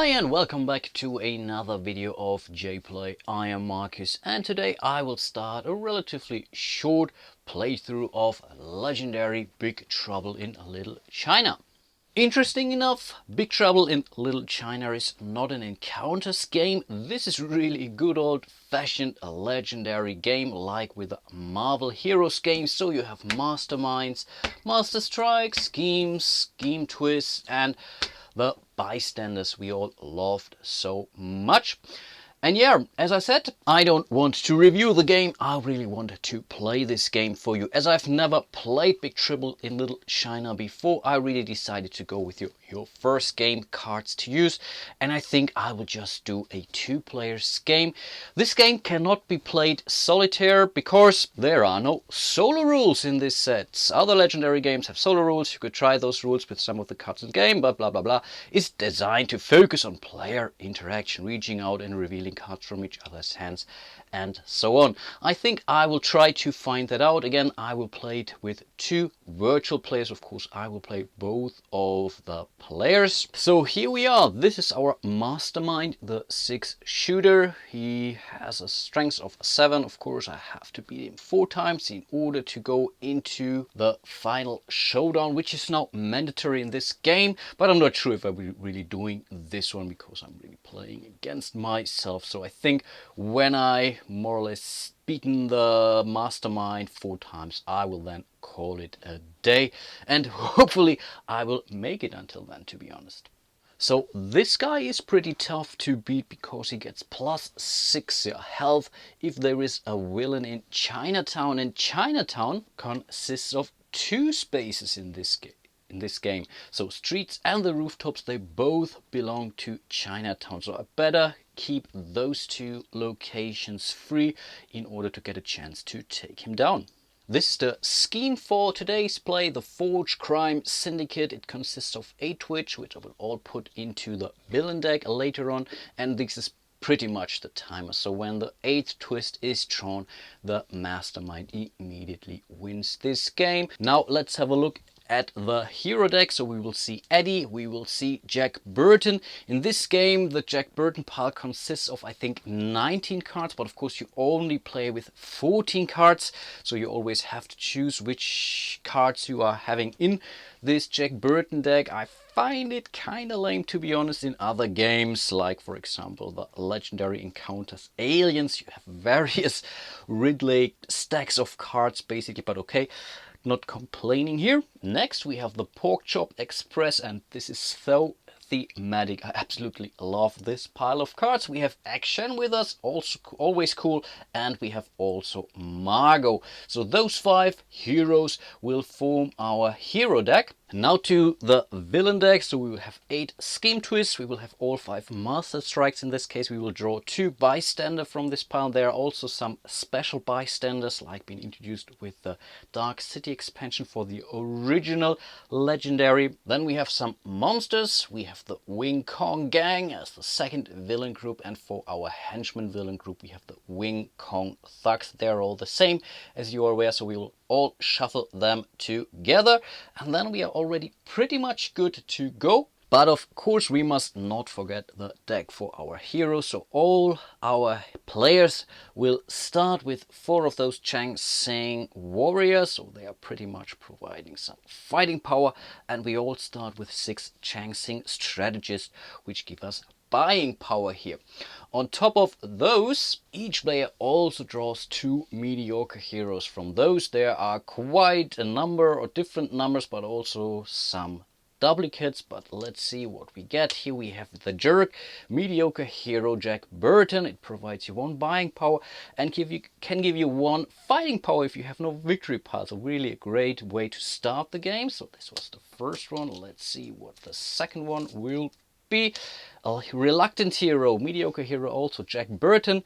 Hi and welcome back to another video of jPlay. I am Marcus and today I will start a relatively short playthrough of legendary Big Trouble in Little China. Interesting enough, Big Trouble in Little China is not an encounters game. This is really a good old-fashioned legendary game like with the Marvel Heroes games. So you have masterminds, master strikes, schemes, scheme twists and the bystanders we all loved so much. And yeah, as I said, I don't want to review the game, I really wanted to play this game for you. As I've never played Big Trouble in Little China before, I really decided to go with your first game, cards to use, and I think I will just do a two-player game. This game cannot be played solitaire because there are no solo rules in this set. Other legendary games have solo rules, you could try those rules with some of the cards in the game, but blah blah blah. It's designed to focus on player interaction, reaching out and revealing cards from each other's hands and so on. I think I will try to find that out. Again, I will play it with two virtual players. Of course, I will play both of the players. So here we are. This is our mastermind, the 6-shooter. He has a strength of 7. Of course, I have to beat him 4 times in order to go into the final showdown, which is now mandatory in this game. But I'm not sure if I'll be really doing this one because I'm really playing against myself. So I think when I more or less beaten the mastermind 4 times, I will then call it a day, and hopefully I will make it until then, to be honest. So this guy is pretty tough to beat because he gets +6 health if there is a villain in Chinatown, and Chinatown consists of 2 spaces in this game. So streets and the rooftops, they both belong to Chinatown. So I better keep those 2 locations free in order to get a chance to take him down. This is the scheme for today's play, the Forge Crime Syndicate. It consists of 8 Twitch, which I will all put into the villain deck later on, and this is pretty much the timer. So when the 8th twist is drawn, the mastermind immediately wins this game. Now let's have a look at the hero deck. So we will see Eddie, we will see Jack Burton. In this game, the Jack Burton pile consists of, I think, 19 cards, but of course you only play with 14 cards, so you always have to choose which cards you are having in this Jack Burton deck. I find it kind of lame, to be honest, in other games, like for example the Legendary Encounters Aliens. You have various Ridley stacks of cards basically, but okay, not complaining here. Next we have the Pork Chop Express, and this is so thematic. I absolutely love this pile of cards. We have Action with us, also always cool, and we have also Margot. So those 5 heroes will form our hero deck. Now to the villain deck. So we will have 8 scheme twists, we will have all 5 master strikes. In this case we will draw 2 bystander from this pile. There are also some special bystanders like being introduced with the Dark City expansion for the original legendary. Then we have some monsters. We have the Wing Kong gang as the second villain group, and for our henchman villain group we have the Wing Kong thugs. They're all the same, as you are aware, so we will all shuffle them together, and then we are already pretty much good to go. But of course we must not forget the deck for our heroes. So all our players will start with 4 of those Chang Seng warriors, so they are pretty much providing some fighting power, and we all start with 6 Chang Seng strategists, which give us buying power here. On top of those, each player also draws 2 mediocre heroes. From those there are quite a number, or different numbers, but also some duplicates. But let's see what we get. Here we have the Jerk, mediocre hero Jack Burton. It provides you 1 buying power and can give you 1 fighting power if you have no victory pile. So really a great way to start the game. So this was the first one. Let's see what the second one will be. A reluctant hero, mediocre hero also Jack Burton.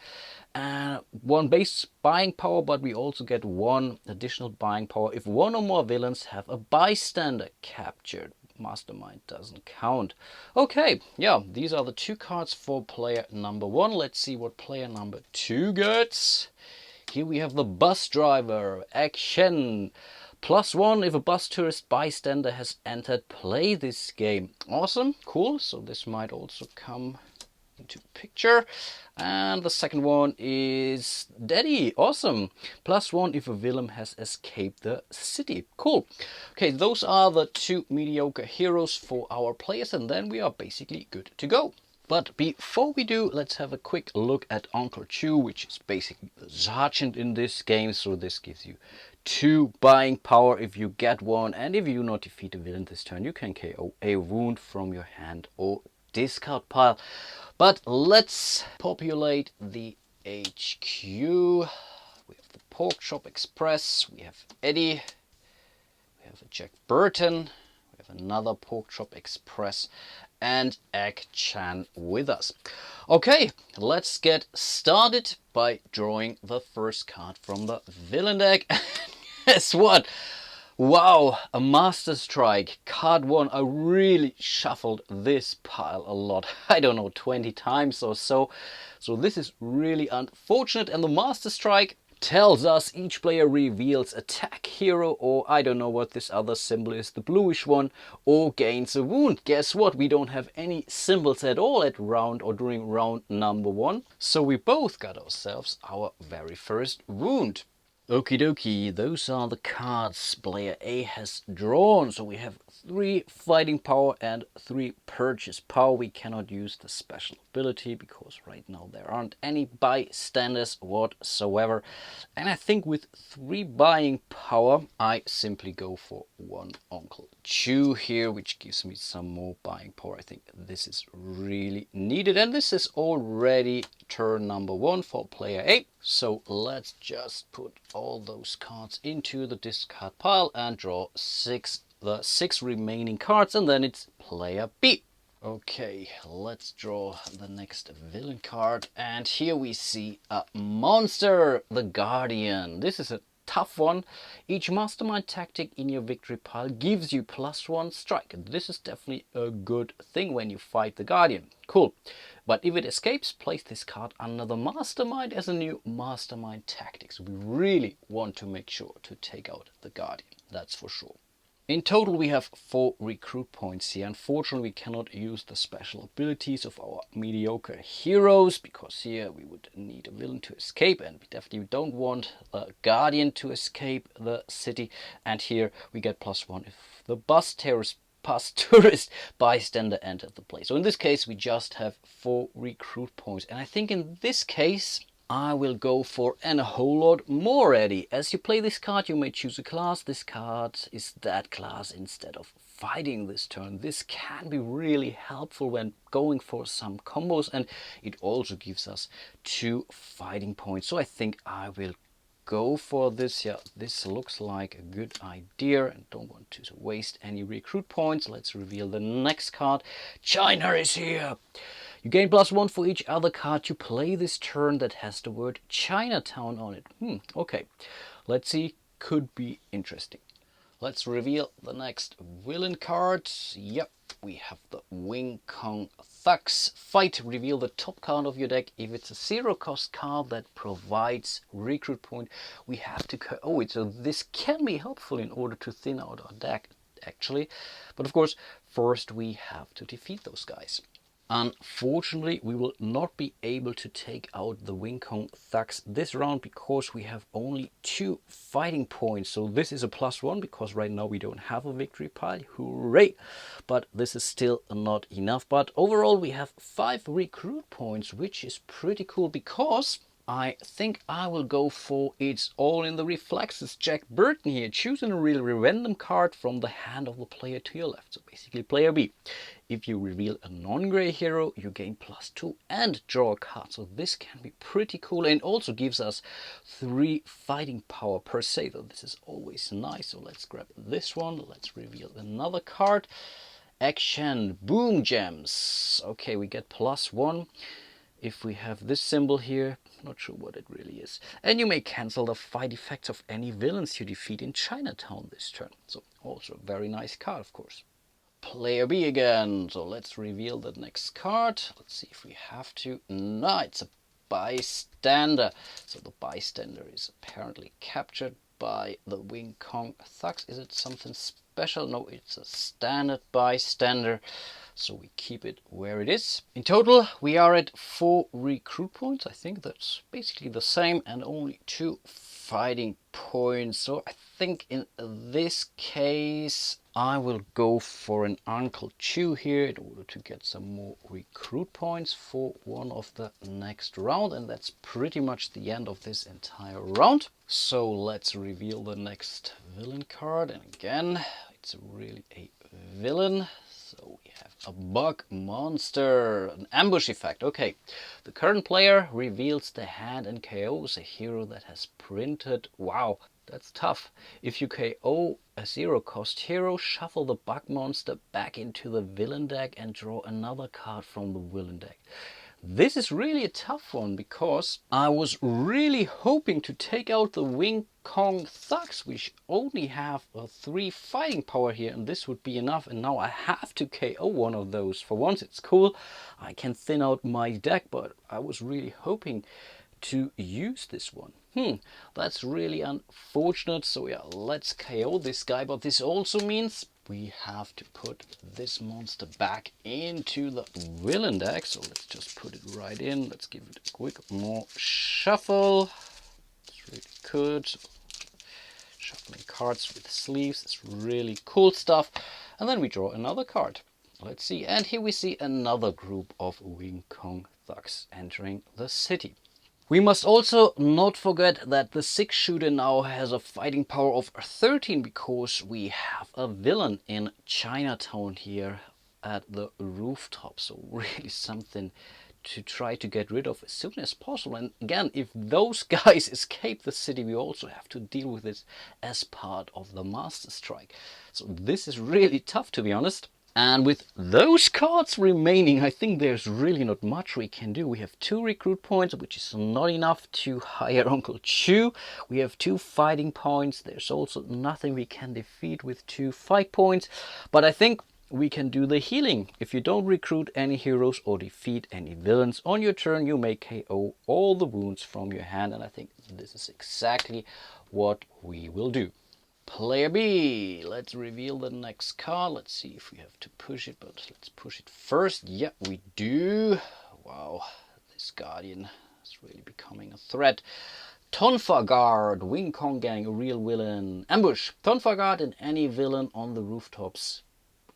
1 base buying power, but we also get 1 additional buying power if 1 or more villains have a bystander captured. Mastermind doesn't count. Okay, yeah, these are the 2 cards for player number 1. Let's see what player number 2 gets. Here we have the bus driver, Action. +1 if a bus tourist bystander has entered play this game. Awesome, cool. So this might also come into picture. And the second one is Daddy. Awesome. +1 if a villain has escaped the city. Cool. Okay, those are the 2 mediocre heroes for our players, and then we are basically good to go. But before we do, let's have a quick look at Uncle Chu, which is basically the sergeant in this game. So this gives you 2 buying power if you get one, and if you do not defeat a villain this turn, you can KO a wound from your hand or discard pile. But let's populate the HQ. We have the Pork Chop Express, we have Eddie, we have a Jack Burton, we have another Pork Chop Express, and Egg-chan with us. Okay, let's get started by drawing the first card from the villain deck. Guess what? Wow, a Master Strike, card 1. I really shuffled this pile a lot. I don't know, 20 times or so. So this is really unfortunate. And the Master Strike tells us each player reveals attack hero, or I don't know what this other symbol is, the bluish one, or gains a wound. Guess what? We don't have any symbols at all at round or during round number 1. So we both got ourselves our very first wound. Okie dokie, those are the cards player A has drawn. So we have 3 fighting power and 3 purchase power. We cannot use the special ability because right now there aren't any bystanders whatsoever. And I think with 3 buying power, I simply go for 1 Uncle Chu here, which gives me some more buying power. I think this is really needed. And this is already turn number 1 for player A. So let's just put all those cards into the discard pile and draw the 6 remaining cards, and then it's player B. Okay, let's draw the next villain card, and here we see a monster, the Guardian. This is a tough one. Each mastermind tactic in your victory pile gives you +1 strike. This is definitely a good thing when you fight the Guardian. Cool. But if it escapes, place this card under the mastermind as a new mastermind tactic. So we really want to make sure to take out the Guardian. That's for sure. In total, we have 4 recruit points here. Unfortunately, we cannot use the special abilities of our mediocre heroes, because here we would need a villain to escape, and we definitely don't want the Guardian to escape the city. And here we get +1 if the bus tourist bystander entered the place. So in this case, we just have 4 recruit points. And I think in this case, I will go for a whole lot more, Eddie. As you play this card, you may choose a class. This card is that class instead of fighting this turn. This can be really helpful when going for some combos, and it also gives us 2 fighting points. So I think I will go for this. Yeah, this looks like a good idea, and don't want to waste any recruit points. Let's reveal the next card. China is here. You gain +1 for each other card you play this turn that has the word Chinatown on it. Okay, let's see, could be interesting. Let's reveal the next villain card. Yep, we have the Wing Kong Thugs. Fight, reveal the top card of your deck. If it's a 0-cost card that provides recruit point, we have to KO it. So this can be helpful in order to thin out our deck, actually. But of course, first we have to defeat those guys. Unfortunately, we will not be able to take out the Wing Kong Thugs this round because we have only 2 fighting points. So this is a +1 because right now we don't have a victory pile. Hooray! But this is still not enough. But overall, we have 5 recruit points, which is pretty cool because I think I will go for It's All in the Reflexes Jack Burton here. Choosing a really random card from the hand of the player to your left. So basically player B. If you reveal a non-grey hero, you gain +2 and draw a card. So this can be pretty cool, and also gives us 3 fighting power per se. So this is always nice. So let's grab this one. Let's reveal another card. Action Boom Gems. Okay, we get +1. If we have this symbol here, not sure what it really is. And you may cancel the fight effects of any villains you defeat in Chinatown this turn. So also a very nice card, of course. Player B again. So let's reveal the next card. Let's see if we have to. No, it's a bystander. So the bystander is apparently captured by the Wing Kong Thugs. Is it something special? No, it's a standard bystander. So we keep it where it is. In total, we are at 4 recruit points. I think that's basically the same, and only 2 fighting points. So I think in this case, I will go for an Uncle Chew here in order to get some more recruit points for one of the next round. And that's pretty much the end of this entire round. So let's reveal the next villain card. And again, it's really a villain. So we have a bug monster, an ambush effect. Okay, the current player reveals the hand and KOs a hero that has printed. Wow, that's tough. If you KO a 0-cost hero, shuffle the bug monster back into the villain deck and draw another card from the villain deck. This is really a tough one because I was really hoping to take out the Wing Kong Thugs, which only have a 3 fighting power here, and this would be enough. And now I have to KO one of those. For once it's cool, I can thin out my deck, but I was really hoping to use this one. That's really unfortunate. So yeah, let's KO this guy, but this also means we have to put this monster back into the villain deck. So let's just put it right in. Let's give it a quick more shuffle. It's really good. So shuffling cards with sleeves. It's really cool stuff. And then we draw another card. Let's see. And here we see another group of Wing Kong Thugs entering the city. We must also not forget that the 6-shooter now has a fighting power of 13 because we have a villain in Chinatown here at the rooftop. So really something to try to get rid of as soon as possible. And again, if those guys escape the city, we also have to deal with this as part of the Master Strike. So this is really tough, to be honest. And with those cards remaining, I think there's really not much we can do. We have 2 recruit points, which is not enough to hire Uncle Chew. We have 2 fighting points. There's also nothing we can defeat with 2 fight points. But I think we can do the healing. If you don't recruit any heroes or defeat any villains on your turn, you may KO all the wounds from your hand. And I think this is exactly what we will do. Player B, let's reveal the next card. Let's see if we have to push it, but let's push it first. Yeah, we do. Wow, this Guardian is really becoming a threat. Tonfa Guard, Wing Kong Gang, a real villain. Ambush, Tonfa Guard and any villain on the rooftops.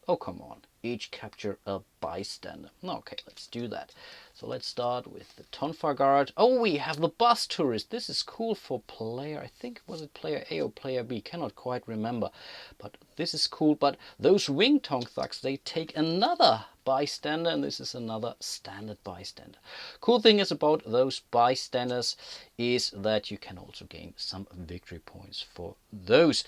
Oh, come on. Each capture a bystander. Okay, let's do that. So let's start with the Tonfa Guard. Oh, we have the bus tourist. This is cool for player, I think, was it player A or player B? Cannot quite remember. But this is cool. But those Wing Kong Thugs, they take another bystander, and this is another standard bystander. Cool thing is about those bystanders is that you can also gain some victory points for those.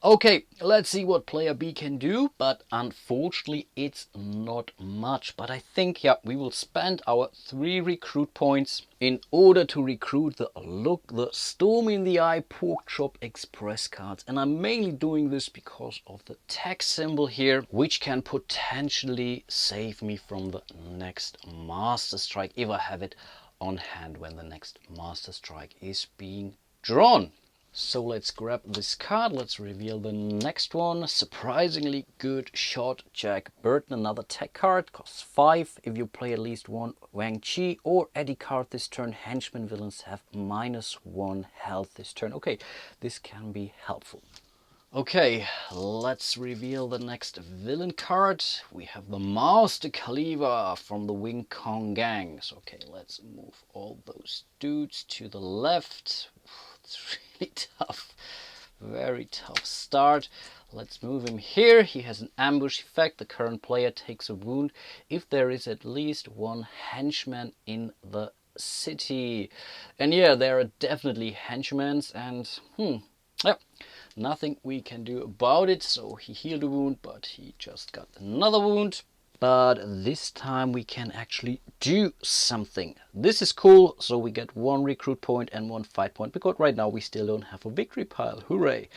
Okay, let's see what player B can do, but unfortunately it's not much. But I think, yeah, we will spend our 3 recruit points in order to recruit the Look the Storm in the Eye Pork Chop Express cards. And I'm mainly doing this because of the tag symbol here, which can potentially save me from the next Master Strike if I have it on hand when the next Master Strike is being drawn. So let's grab this card, let's reveal the next one. Surprisingly good shot, Jack Burton, another tech card, costs 5. If you play at least one Wang Chi or Eddie card this turn, henchmen villains have -1 health this turn. Okay, this can be helpful. Okay, let's reveal the next villain card. We have the Master Caliber from the Wing Kong Gang. So, okay, let's move all those dudes to the left. It's really tough, very tough start. Let's move him here. He has an ambush effect. The current player takes a wound if there is at least 1 henchman in the city. And yeah, there are definitely henchmen, and yeah, nothing we can do about it. So he healed a wound, but he just got another wound. But this time we can actually do something. This is cool. So we get 1 recruit point and 1 fight point, because right now we still don't have a victory pile. Hooray.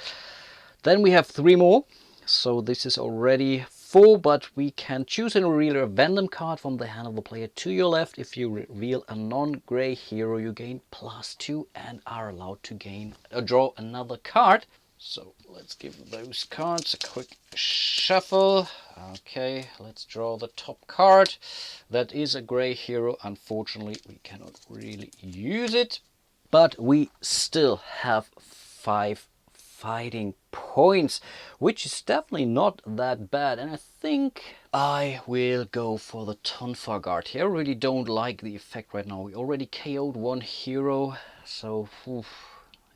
Then we have 3 more. So this is already 4, but we can choose and reveal a random card from the hand of the player to your left. If you reveal a non-gray hero, you gain +2 and are allowed to draw another card. So let's give those cards a quick shuffle. Okay, let's draw the top card. That is a gray hero. Unfortunately, we cannot really use it, but we still have 5 fighting points, which is definitely not that bad. And I think I will go for the Tonfa guard here. I really don't like the effect right now. We already KO'd one hero, so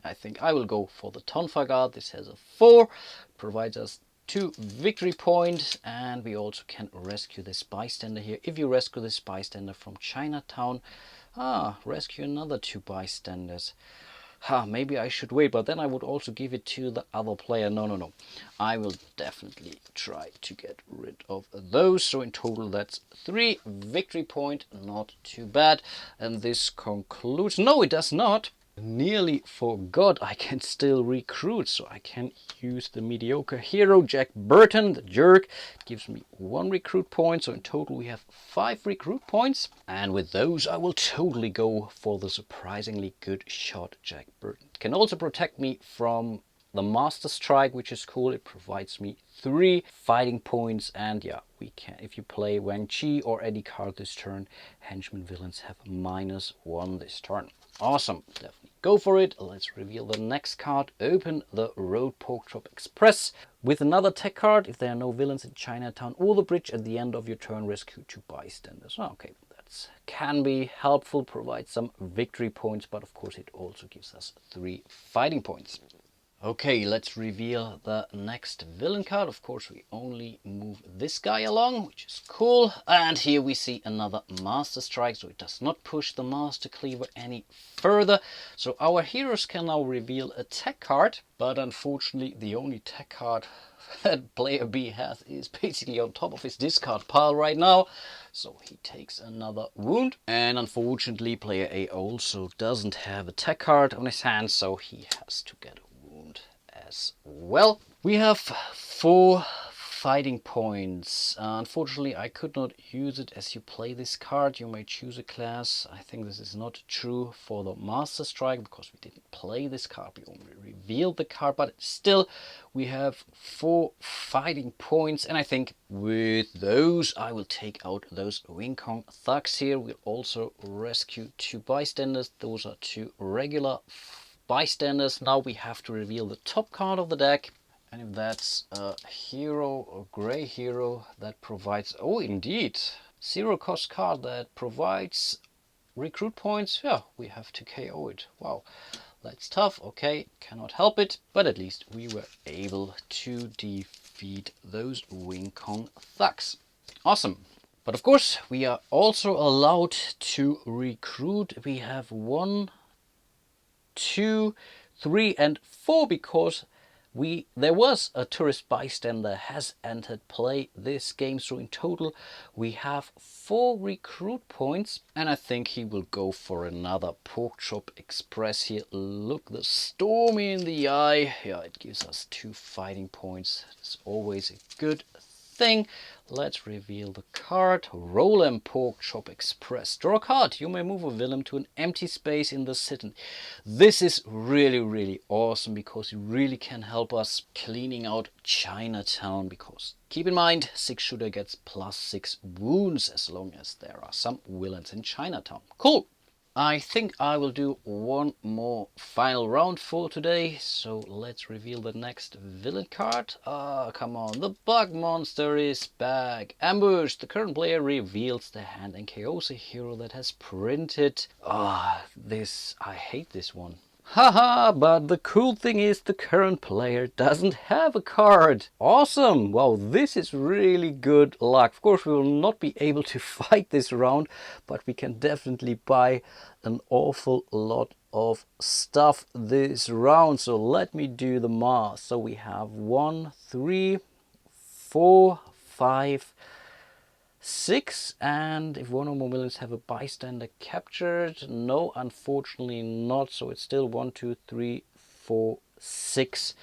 I think I will go for the Tonfa guard. This has a 4, provides us 2 victory points, and we also can rescue this bystander here. If you rescue this bystander from Chinatown, rescue another 2 bystanders. Maybe I should wait, but then I would also give it to the other player. No. I will definitely try to get rid of those. So in total, that's 3 victory points. Not too bad. And this concludes. No, it does not. Nearly forgot I can still recruit, so I can use the mediocre hero Jack Burton, the jerk. It gives me 1 recruit point, so in total we have 5 recruit points, and with those I will totally go for the surprisingly good shot Jack Burton. It can also protect me from the Master Strike, which is cool. It provides me 3 fighting points, and yeah, we can, if you play Wang Chi or any card this turn, henchman villains have -1 this turn. Awesome, definitely go for it. Let's reveal the next card. Open the Road Pork Chop Express with another tech card. If there are no villains in Chinatown or the bridge at the end of your turn, rescue 2 bystanders. Okay, that can be helpful, provide some victory points, but of course it also gives us 3 fighting points. Okay, let's reveal the next villain card. Of course, we only move this guy along, which is cool. And here we see another Master Strike, so it does not push the Master Cleaver any further. So our heroes can now reveal a tech card, but unfortunately the only tech card that player B has is basically on top of his discard pile right now. So he takes another wound. And unfortunately player A also doesn't have a tech card on his hand, so he has to get a as well. We have 4 fighting points. Unfortunately, I could not use it as you play this card. You may choose a class. I think this is not true for the Master Strike because we didn't play this card. We only revealed the card, but still we have 4 fighting points. And I think with those, I will take out those Wing Kong thugs here. We'll also rescue 2 bystanders. Those are 2 regular bystanders. Now we have to reveal the top card of the deck, and if that's a hero or gray hero that provides, oh indeed, 0 cost card that provides recruit points, yeah, we have to KO it. Wow, that's tough. Okay, cannot help it, but at least we were able to defeat those Wing Kong thugs. Awesome. But of course we are also allowed to recruit. We have 1, 2, 3 and 4 because there was a tourist bystander has entered play this game. So in total we have 4 recruit points, and I think he will go for another Pork Chop Express here. Look the storm in the eye. Yeah, it gives us 2 fighting points. It's always a good thing. Let's reveal the card. Roll Pork Chop Express. Draw a card. You may move a villain to an empty space in the city. This is really awesome because it really can help us cleaning out Chinatown, because keep in mind 6 shooter gets +6 wounds as long as there are some villains in Chinatown. Cool. I think I will do one more final round for today, so let's reveal the next villain card. Come on, the bug monster is back. Ambush. The current player reveals the hand and KOs a hero that has printed. I hate this one. Haha, but the cool thing is the current player doesn't have a card. Awesome! Wow, this is really good luck. Of course, we will not be able to fight this round, but we can definitely buy an awful lot of stuff this round. So let me do the math. So we have 1, 3, 4, 5, 6, and if one or more villains have a bystander captured, no, unfortunately not. So it's still 1, 2, 3, 4, 6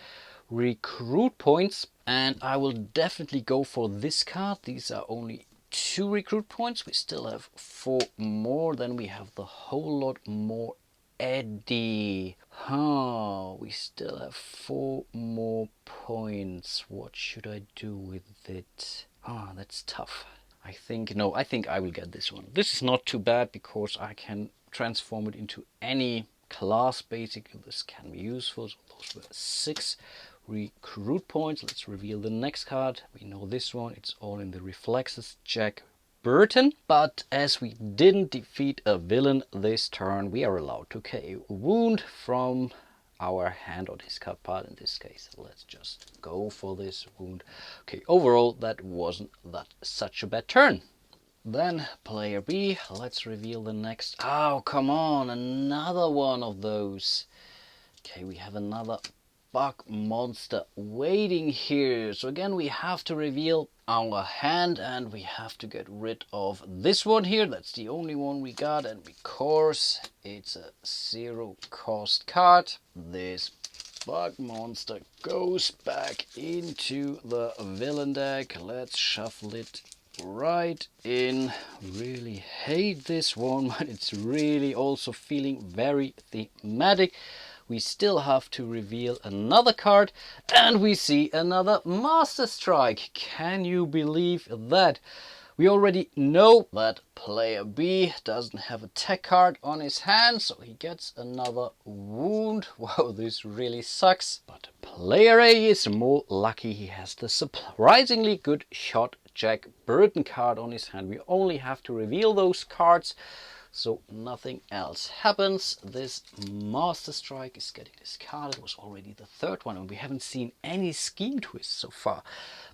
recruit points. And I will definitely go for this card. These are only 2 recruit points. We still have 4 more. Then we have the whole lot more Eddie. We still have 4 more points. What should I do with it? That's tough. I think I will get this one. This is not too bad because I can transform it into any class. Basically, this can be useful. So those were 6 recruit points. Let's reveal the next card. We know this one. It's all in the reflexes. Jack Burton. But as we didn't defeat a villain this turn, we are allowed to KO a wound from our hand or discard pile in this case. Let's just go for this wound. Okay, overall that wasn't such a bad turn. Then player B, let's reveal the next. Oh, come on, another one of those. Okay, we have another bug monster waiting here. So again, we have to reveal our hand and we have to get rid of this one here. That's the only one we got, and because it's a 0 cost card, this bug monster goes back into the villain deck. Let's shuffle it right in. Really hate this one, but it's really also feeling very thematic. We still have to reveal another card, and we see another Master Strike. Can you believe that? We already know that player B doesn't have a tech card on his hand, so he gets another wound. Wow, this really sucks. But player A is more lucky. He has the surprisingly good shot Jack Burton card on his hand. We only have to reveal those cards, so nothing else happens. This Master Strike is getting discarded. It was already the 3rd one, and we haven't seen any scheme twists so far.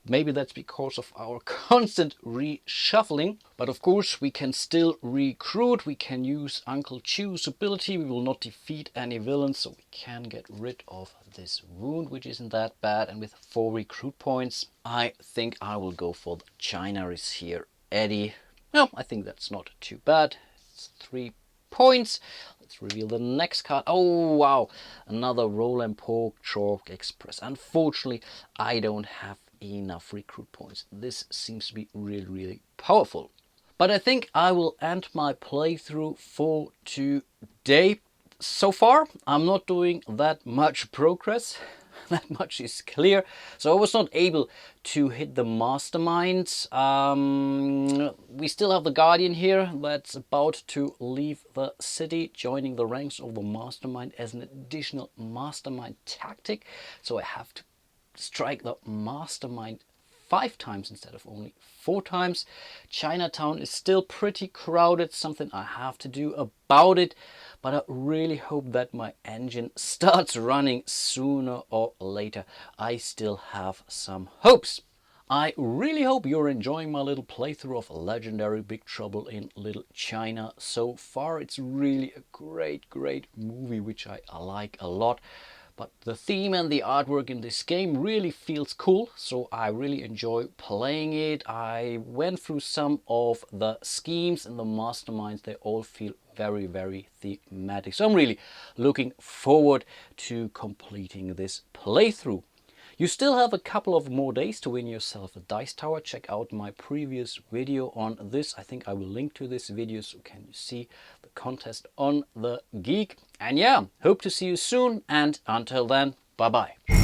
Maybe that's because of our constant reshuffling. But of course, we can still recruit. We can use Uncle Chew's ability. We will not defeat any villains, so we can get rid of this wound, which isn't that bad. And with 4 recruit points, I think I will go for the China is here Eddie. No, I think that's not too bad. 3 points. Let's reveal the next card. Oh wow, another Roll and Pork Chalk Express. Unfortunately, I don't have enough recruit points. This seems to be really powerful. But I think I will end my playthrough for today. So far, I'm not doing that much progress. That much is clear. So I was not able to hit the mastermind. We still have the Guardian here that's about to leave the city, joining the ranks of the mastermind as an additional mastermind tactic. So I have to strike the mastermind 5 times instead of only 4 times. Chinatown is still pretty crowded, something I have to do about it. But I really hope that my engine starts running sooner or later. I still have some hopes. I really hope you're enjoying my little playthrough of Legendary Big Trouble in Little China. So far, it's really a great movie, which I like a lot. But the theme and the artwork in this game really feels cool, so I really enjoy playing it. I went through some of the schemes and the masterminds. They all feel very thematic. So I'm really looking forward to completing this playthrough. You still have a couple of more days to win yourself a dice tower. Check out my previous video on this. I think I will link to this video so can you see the contest on the Geek. And yeah, hope to see you soon, and until then, bye bye.